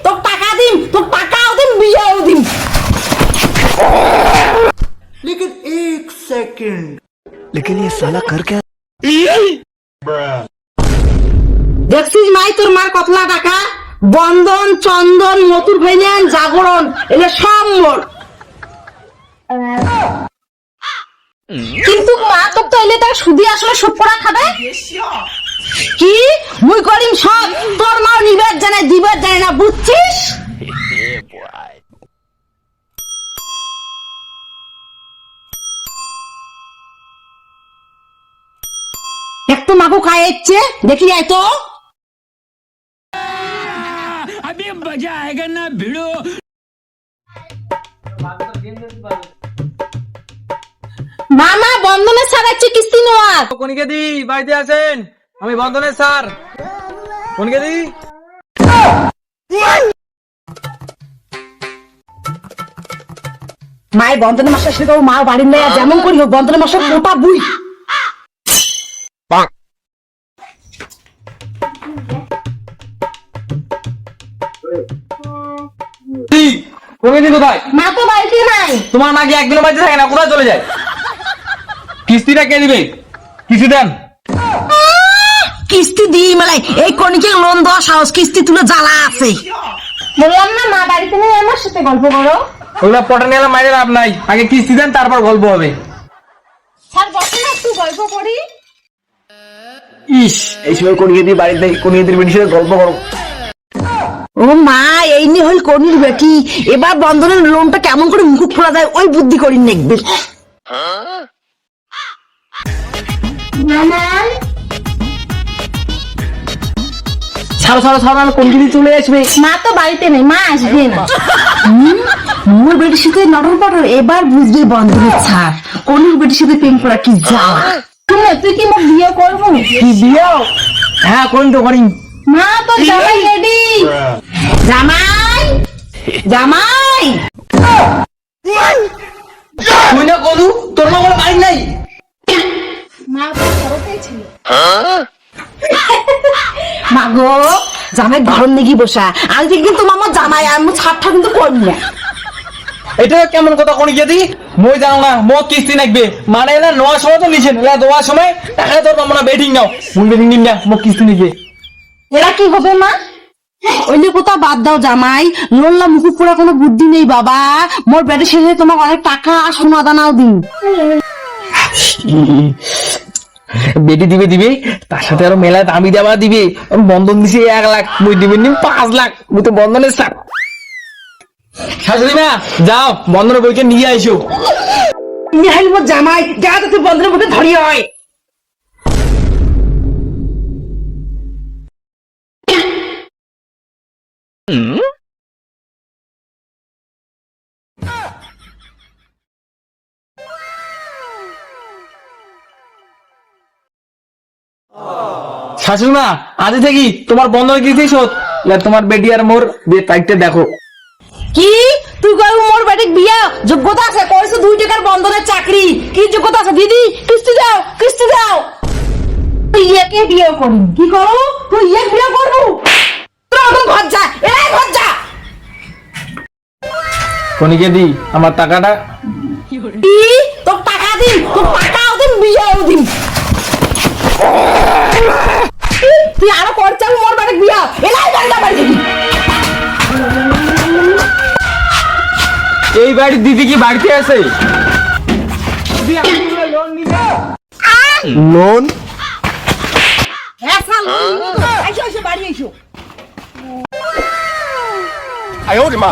তোর টাকা দিম, তোর টাকাও দিম, বিয়েও দিম। लेकिन एक सेकंड लेकिन ये साला कर क्या দেখছিস মাই তোর মার কতলা টাকা? বন্ধন, চন্দন, মতুর ফাইন্যান্স, জাগরণ, এগুলো সব মোর। কিন্তু মা তোর তো এলে তার সুদি আসলে সব পড়া খাবে কি? মুই করিম সব, তোর মাও নিবার জানে দিবার জানে না, বুঝছিস? একটু মাগো খাইছে দেখি আয় তো। अभी मजा आएगा ना भिड़ो। মামা বন্ধনের ছাড়াচ্ছে কিস্তি নেওয়ার। কনিকে দি বাড়িতে আছেন? আমি বন্ধনের স্যার। কনিকে দি মায়ের বন্ধনের মাসে সেটা মা বাড়ির নেই, যেমন করি হোক বন্ধনের মাসে মোটা বুই। কনিকে দি কোথায়? মা তো বাড়িতে নাই। তোমার নাকি একদিনও বাড়িতে থাকে না, কোথায় চলে যায়? কিস্তিটা কে দিবে? কিস্তি দেন। কিস্তি দিই মানে এই কনিকে লোন দেওয়া সাহস, কিস্তি তুলে জ্বালা আছে। বললাম না মা বাড়িতে নেই, আমার সাথে গল্প করো। ওগুলা পটা নিয়ে মাইরে লাভ নাই, আগে কিস্তি দেন তারপর গল্প হবে। স্যার বসে না একটু গল্প করি। ইস, এই সময় কনিকে দি বাড়িতে কনিকে দির বেটির সাথে গল্প করো। ও মা এই নিয়ে হল কনির বেটি, এবার বন্ধনের লোনটা কেমন করে মুখ খোলা যায় ওই বুদ্ধি করি দেখবে। ছাড়ো ছাড়ো ছাড়ো, আর কনিকে দি চলে আসবে। মা তো বাড়িতে নেই, মা আসবে না। মোর বেটির সাথে নটর পটর, এবার বুঝবে বন্ধনের ছাড়। কনির বেটির সাথে প্রেম করা কি জ্বালা। শুনে তুই কি মোর বিয়ে করবো? কি বিয়ে? হ্যাঁ করি তো করি। মা তো জামাই রেডি। জামাই জামাই তুই না কলু, তোর মা বলে বাড়ি নাই। মা তো ঘরতেই ছিল। মাগো জামাই ঘর নেগি বসা, আজ থেকে কিন্তু মামা জামাই আমি ছাড়টা কিন্তু করবি না। এটা কেমন কথা কনিকে দি? মই জানো না, মো কিস্তি নাকবে মানে এলা নোয়া সময় তো নিছেন, এলা দেওয়ার সময় টাকা তোর মামা বেটিং নাও, মুই বেটিং নিন না, মো কিস্তি নিবে। এরা কি হবে মা? ওইলে কোথাও বাদ দাও জামাই, লোনলা মুকুট পড়া কোনো বুদ্ধি নেই বাবা। মোর বেটের শেষে তোমার অনেক টাকা আর সোনা দানাও দিন। বেটি দিবে দিবে, তার সাথে আরো মেলা দামি দেওয়া দিবে। আমি বন্ধন দিছি 1 লাখ, মুই দিবেন নিম 5 লাখ, মুই তো বন্ধনের স্যার। শাশুড়ি মা যাও বন্ধনের বইকে নিয়ে আইসো। নিহাইল মোর জামাই যা তো তুই বন্ধনের মধ্যে ধরি হয়। শাশুড়ি মা আজ থেকে তোমার বন্ধনের কিস্তি শোধ, তোমার বেটি আর মোর বিয়ে তারিখটা দেখো। কি তুই কই মোর বেটিক বিয়া যোগ্যতা আছে? কইছো 2 টাকার বন্ধনের চাকরি, কি যোগ্যতা আছে? দিদি কিস্তি দাও, কিস্তি দাও। তুই একে বিয়ে করবি কি করো? তুই এক বিয়ে করবো? তোর ঘর যা, এই ঘর যা। কনিকে দি আমার টাকাটা। কি তোর টাকা দিন, তোর টাকাও দিন, বিয়েও দিন। তুই আরো করছ মোর বেটিক বিয়া, এলাই বাড়ি বাড়ি। এই বাড়ির দিদি কি বাড়িতে আছে? লোন হ্যাঁ সাল আইসো আইসো বাড়ি আইসো। आयो रे माँ